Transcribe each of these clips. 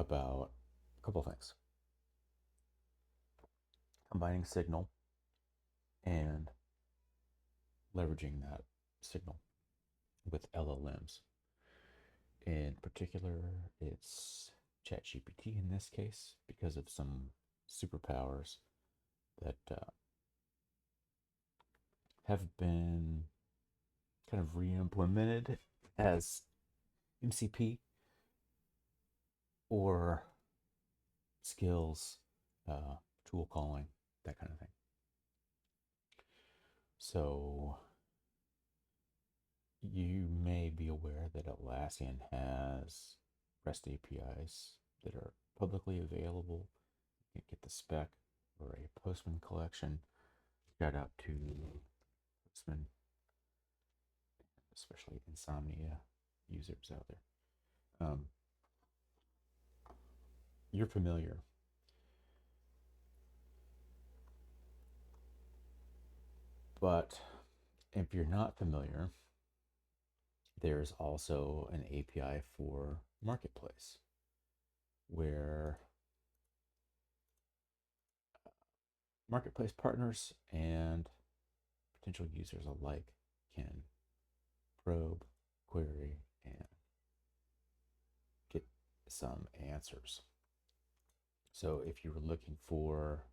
about a couple of things: combining signal and leveraging that signal with LLMs. In particular, it's ChatGPT in this case because of some superpowers that have been kind of re-implemented as MCP or skills, tool calling, that kind of thing. So you may be aware that Atlassian has REST APIs that are publicly available. You can get the spec or a Postman collection. Shout out to Postman, especially Insomnia users out there. You're familiar, but if you're not familiar, there's also an API for Marketplace where Marketplace partners and potential users alike can probe, query, and get some answers. So if you were looking for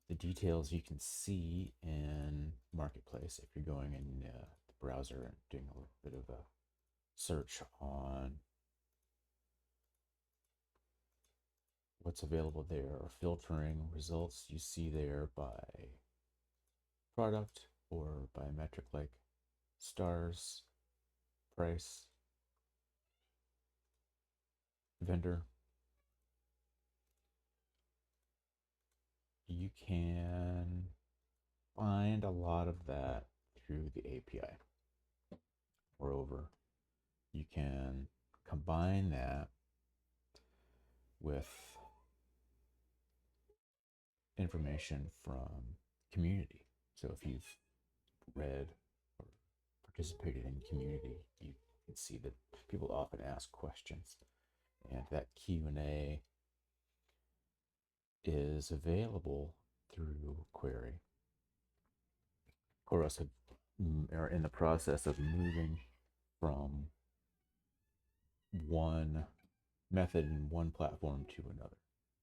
the details you can see in Marketplace, if you're going in the browser and doing a little bit of a search on what's available there or filtering results, you see there by product or by a metric like stars, price, vendor. You can find a lot of that through the API. Moreover, you can combine that with information from community. So if you've read or participated in community, you can see that people often ask questions, and that Q&A is available through query. Chorus are in the process of moving from one method in one platform to another.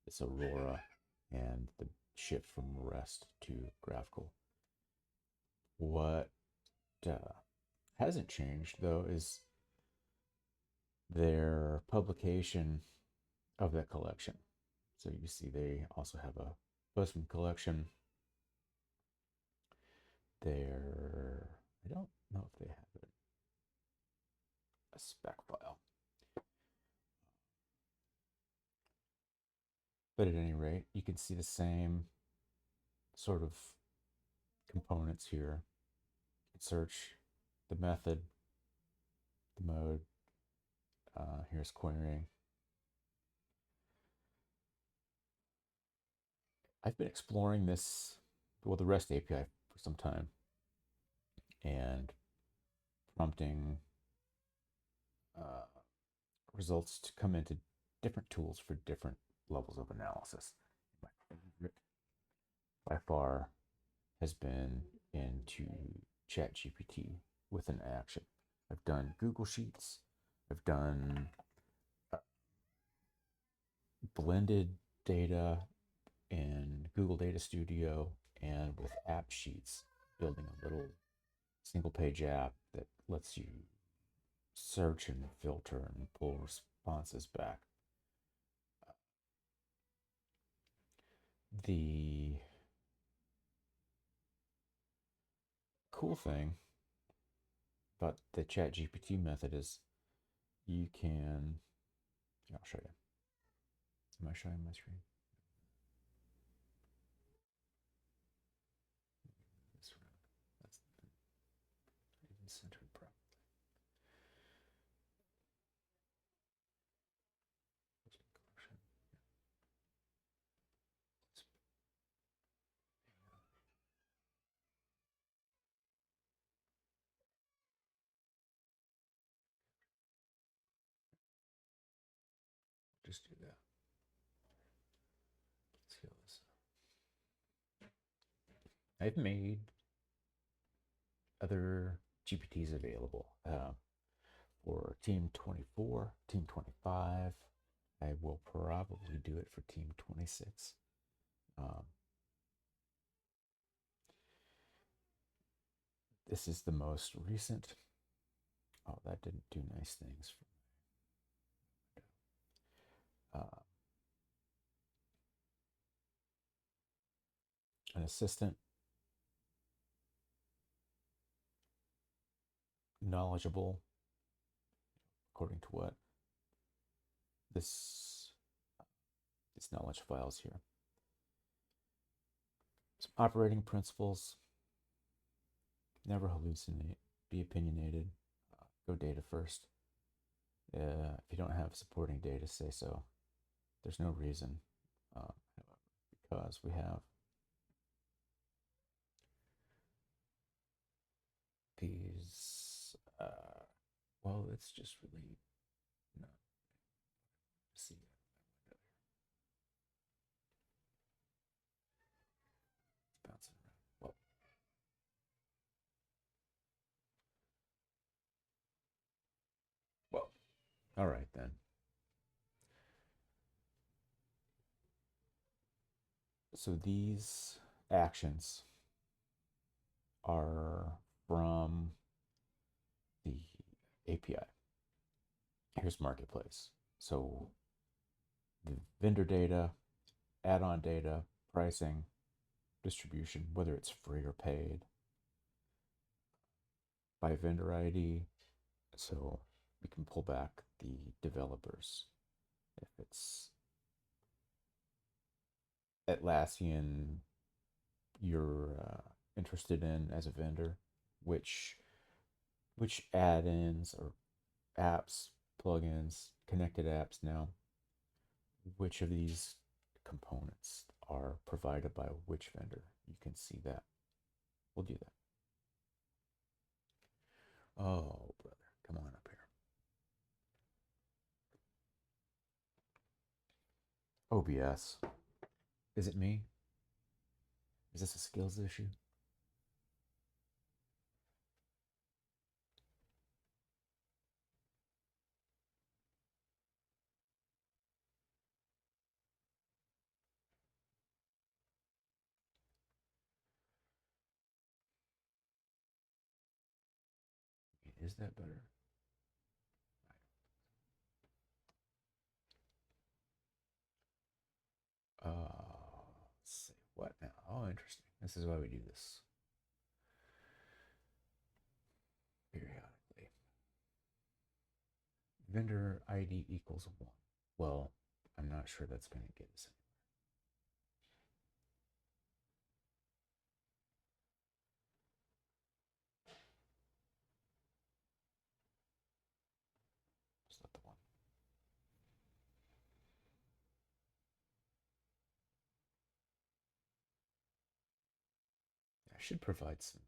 It's Aurora and the shift from REST to graphical. What hasn't changed though is their publication of that collection. So you see they also have a Postman collection. I don't know if they have a spec file. But at any rate, you can see the same sort of components here. Search, the method, the mode. Here's querying. I've been exploring this, well, the REST API for some time and prompting results to come into different tools for different levels of analysis. My favorite by far has been into ChatGPT with an action. I've done Google Sheets. I've done blended data in Google Data Studio and with App Sheets, building a little single page app that lets you search and filter and pull responses back. The cool thing about the ChatGPT method is you can, I'll show you. Am I showing my screen? That's even centered properly. just do that. Let's heal this. I've made other GPTs available for Team 24, Team 25. I will probably do it for Team 26. This is the most recent. Oh, that didn't do nice things. An assistant, knowledgeable, according to what this these knowledge files here. Some operating principles: never hallucinate, be opinionated, go data first. If you don't have supporting data, say so. There's no reason, because we have these. Well, it's just really not see it. It's bouncing around. Well, all right then. So these actions are from the API. Here's Marketplace. So the vendor data, add-on data, pricing, distribution, whether it's free or paid, by vendor ID. So we can pull back the developers if it's Atlassian you're interested in as a vendor, which add-ins or apps, plugins, connected apps now, which of these components are provided by which vendor. You can see that. We'll do that. Oh, brother, come on up here. OBS. Is it me? Is this a skills issue? Is that better? Let's see. What now? Oh, interesting. This is why we do this periodically. Vendor ID equals 1. Well, I'm not sure that's going to get us anywhere. Just let the 1. I should provide some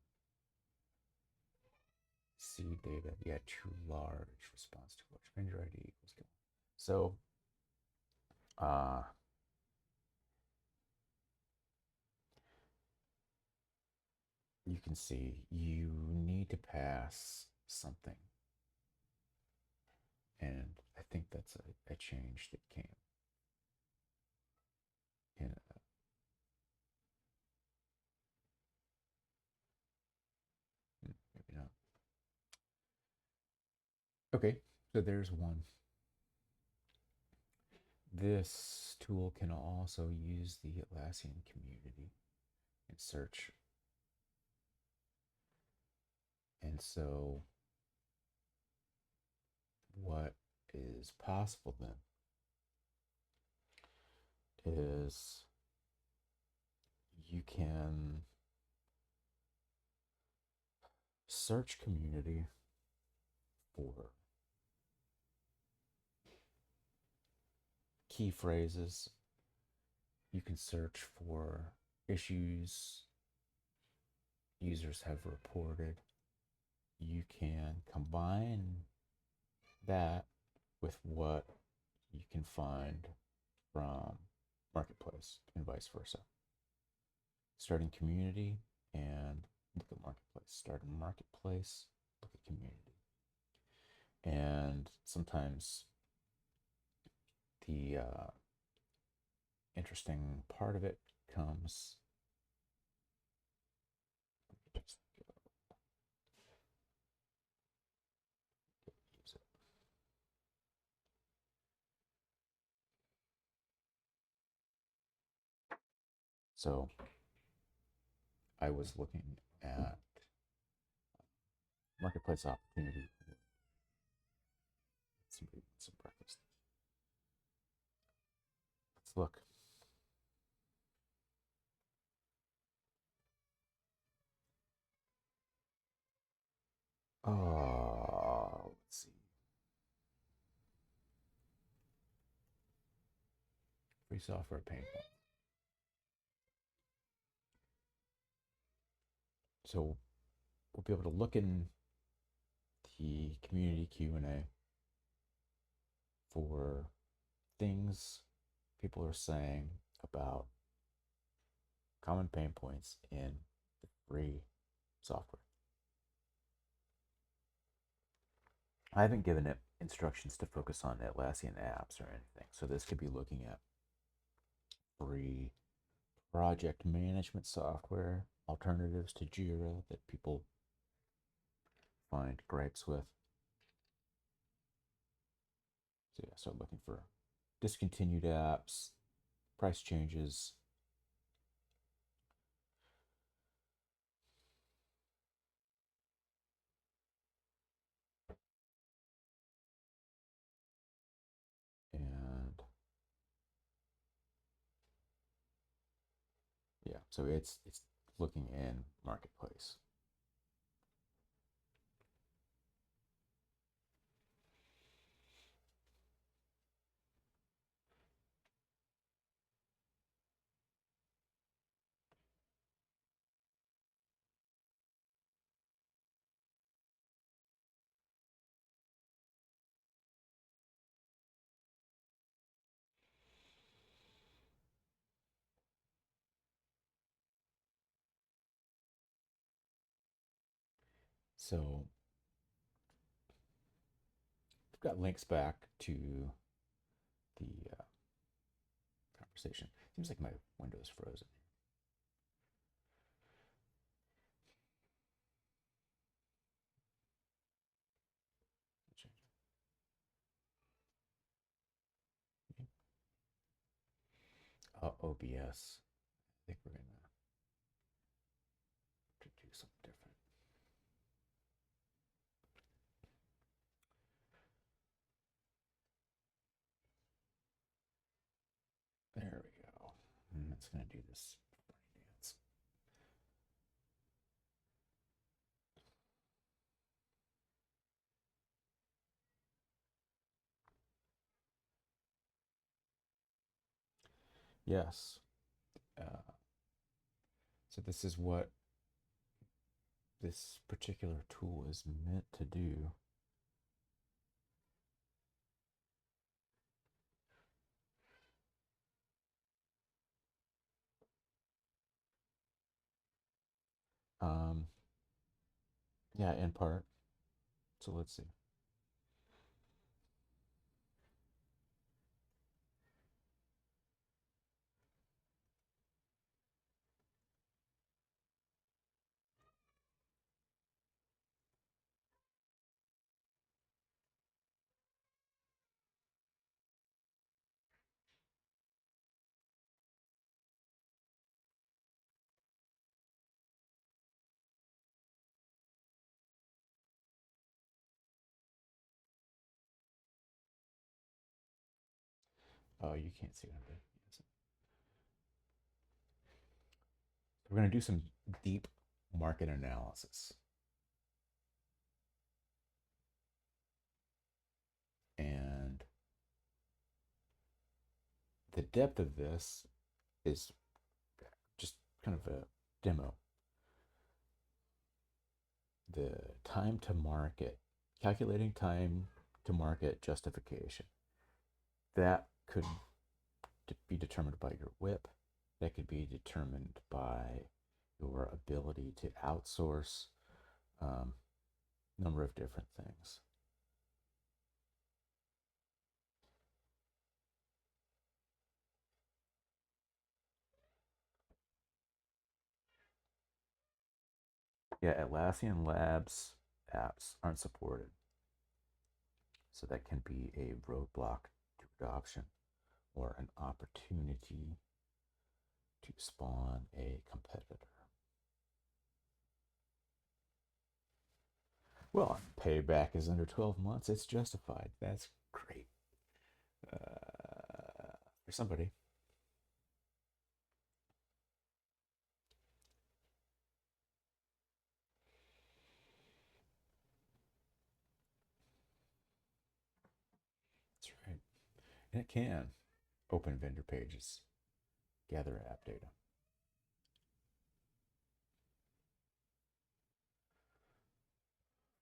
seed data. Yeah, too large. Response too large. Vendor ID equals 1. So, you can see you need to pass something. And I think that's a change that came in maybe not. Okay, so there's one. This tool can also use the Atlassian Community and search. And so what is possible then is you can search community for key phrases. You can search for issues users have reported. You can combine that with what you can find from Marketplace and vice versa. Starting community and look at Marketplace. Start a Marketplace, look at community. And sometimes the interesting part of it comes. So I was looking at Marketplace opportunity. Somebody wants some breakfast. Let's look. Oh, let's see. Free software pain point. So we'll be able to look in the community Q&A for things people are saying about common pain points in the free software. I haven't given it instructions to focus on Atlassian apps or anything, so this could be looking at free project management software, alternatives to Jira that people find gripes with. So yeah, so looking for discontinued apps, price changes, and yeah, so it's looking in Marketplace. So I've got links back to the conversation. Seems like my window's frozen. OBS. I think we're gonna do something different. There we go. And it's gonna do this funny dance. Yes. So this is what this particular tool is meant to do. Um, yeah, in part. So let's see. Oh, you can't see what I'm doing. Yes. We're going to do some deep market analysis. And the depth of this is just kind of a demo. The time to market, calculating time to market justification. That could be determined by your WIP. That could be determined by your ability to outsource, number of different things. Yeah, Atlassian Labs apps aren't supported. So that can be a roadblock to adoption or an opportunity to spawn a competitor. Well, payback is under 12 months. It's justified. That's great for somebody. That's right. And it can open vendor pages, gather app data.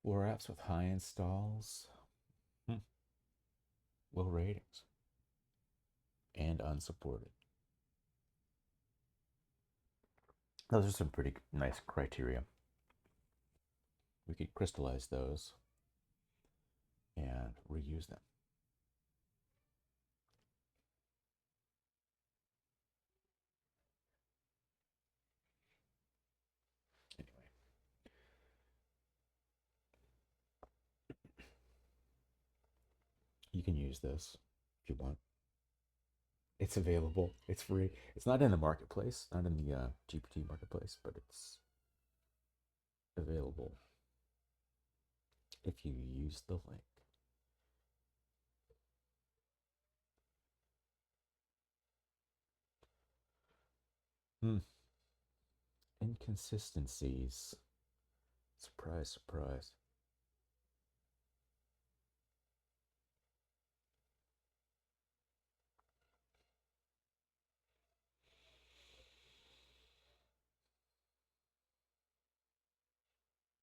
Or apps with high installs, low ratings, and unsupported. Those are some pretty nice criteria. We could crystallize those and reuse them. Anyway, you can use this if you want. It's available. It's free. It's not in the marketplace, not in the GPT marketplace, but it's available if you use the link. Hmm. Inconsistencies. Surprise, surprise.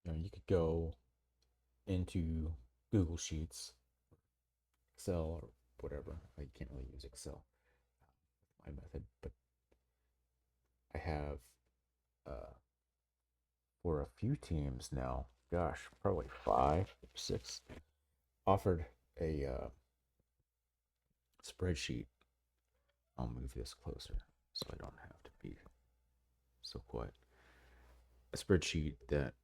You could go into Google Sheets, Excel, or whatever. I can't really use Excel, my method, but I have uh, for a few teams now, gosh, probably 5 or 6, offered a spreadsheet. I'll move this closer so I don't have to be so quiet. A spreadsheet that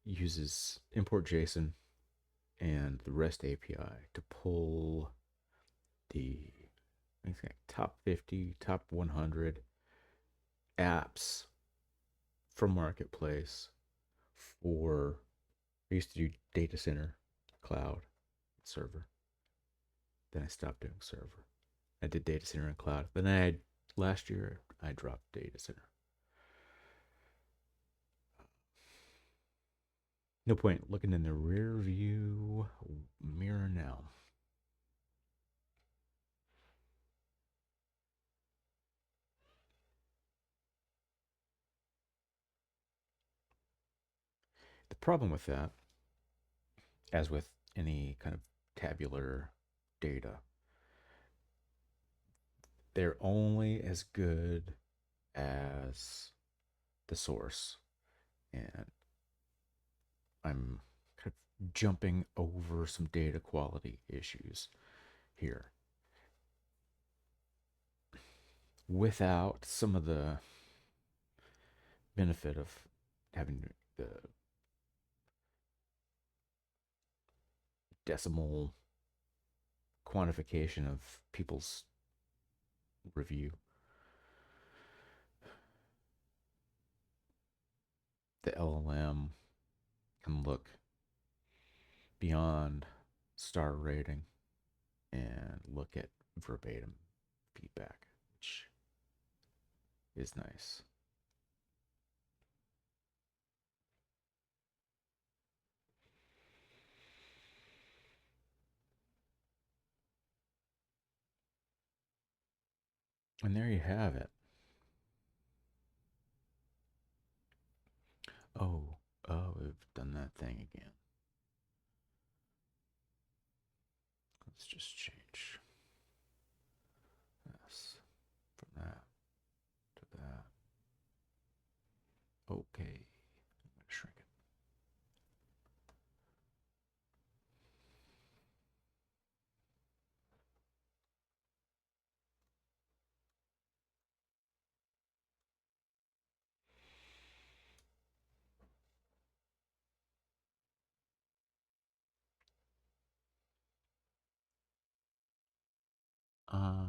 uses import JSON and the REST API to pull the I think top 50, top 100 apps from Marketplace for I used to do data center, cloud, server. Then I stopped doing server. I did data center and cloud. Then last year I dropped data center. No point looking in the rear view mirror now. The problem with that, as with any kind of tabular data, they're only as good as the source. And I'm kind of jumping over some data quality issues here without some of the benefit of having the decimal quantification of people's review. The LLM can look beyond star rating and look at verbatim feedback, which is nice. And there you have it. Oh, we've done that thing again. Let's just change. Oh,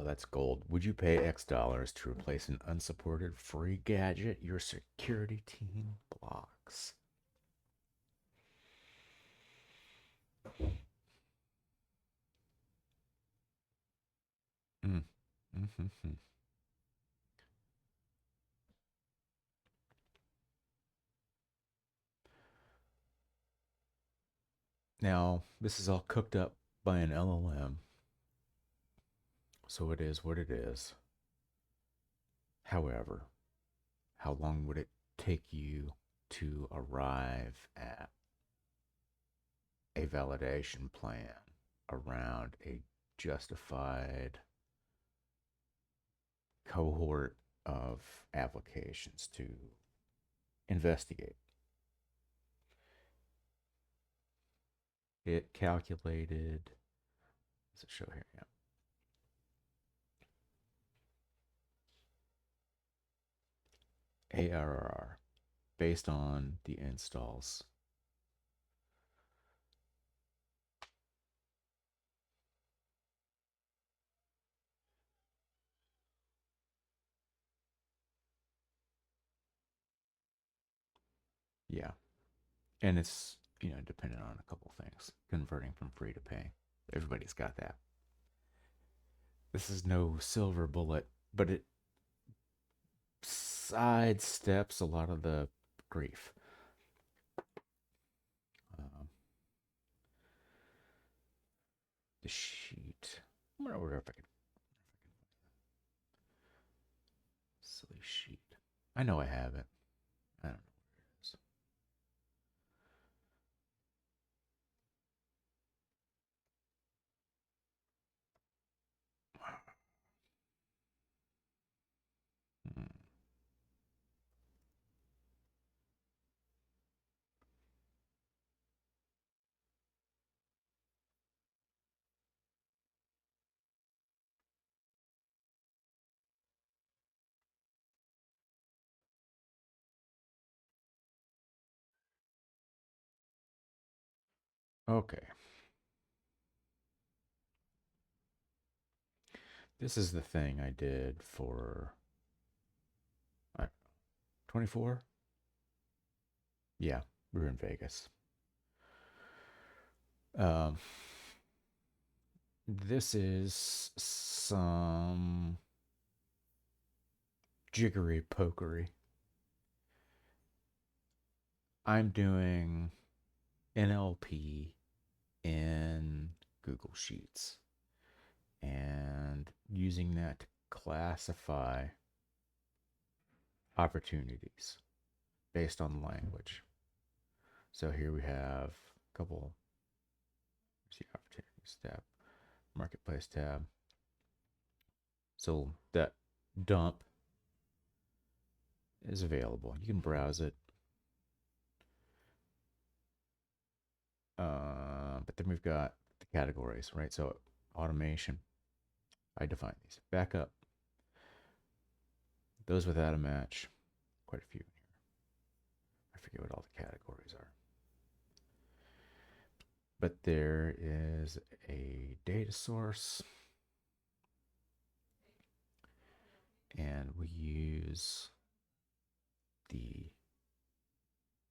that's gold. Would you pay X dollars to replace an unsupported free gadget your security team blocks? Mm. Mm-hmm. Now, this is all cooked up by an LLM, so it is what it is. However, how long would it take you to arrive at a validation plan around a justified cohort of applications to investigate? It calculated, does it show here? Yeah. ARR based on the installs. Yeah. And it's, dependent on a couple things, converting from free to pay. Everybody's got that. This is no silver bullet, but it sidesteps a lot of the grief. Um, the sheet. I'm gonna order if I can. Silly sheet. I know I have it. I don't know where it is. Hmm. Okay. This is the thing I did for 24. Yeah, we were in Vegas. Um, this is some jiggery pokery. I'm doing NLP in Google Sheets and using that to classify opportunities based on language. So here we have a couple, see, opportunities tab, marketplace tab. So that dump is available. You can browse it. But then we've got the categories, right? So automation, I define these. Backup, those without a match, quite a few in here. I forget what all the categories are. But there is a data source, and we use the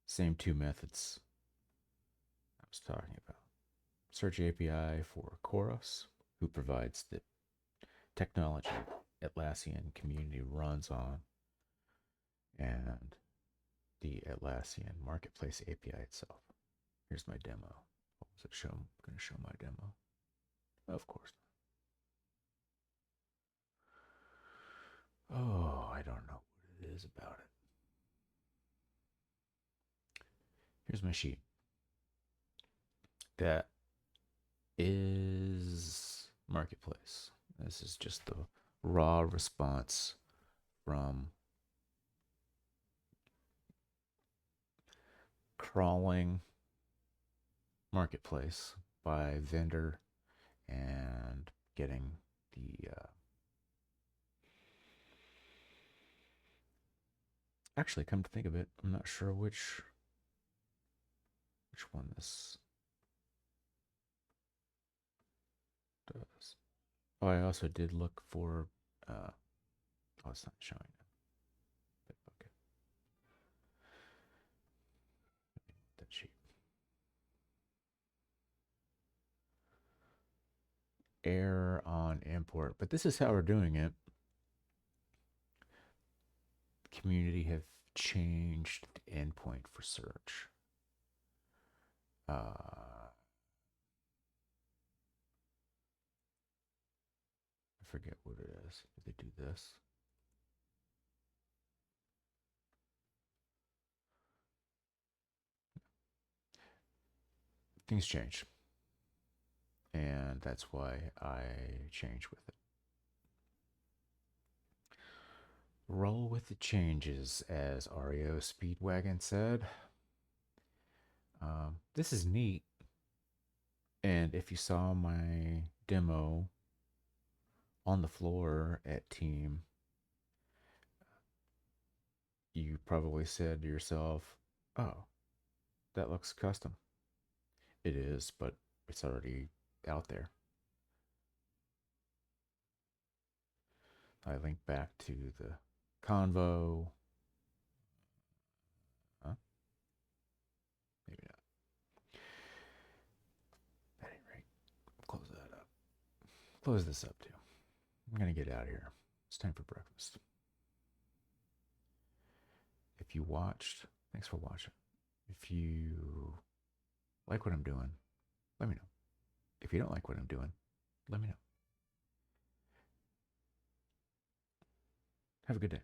same two methods I was talking about. Search API for Chorus, who provides the technology Atlassian Community runs on, and the Atlassian Marketplace API itself. Here's my demo. What was it show? I'm going to show my demo. Of course. Oh, I don't know what it is about it. Here's my sheet. That is Marketplace. This is just the raw response from crawling Marketplace by vendor and getting the actually, come to think of it, I'm not sure which which one this does. Oh, I also did look for, oh, it's not showing it. But okay. That sheet. Error on import, but this is how we're doing it. Community have changed the endpoint for search. I forget what it is. Did they do this? Things change. And that's why I change with it. Roll with the changes, as REO Speedwagon said. This is neat. And if you saw my demo on the floor at Team, you probably said to yourself, oh, that looks custom. It is, but it's already out there. I link back to the convo. Huh? Maybe not. At any rate, close that up. Close this up too. I'm going to get out of here. It's time for breakfast. If you watched, thanks for watching. If you like what I'm doing, let me know. If you don't like what I'm doing, let me know. Have a good day.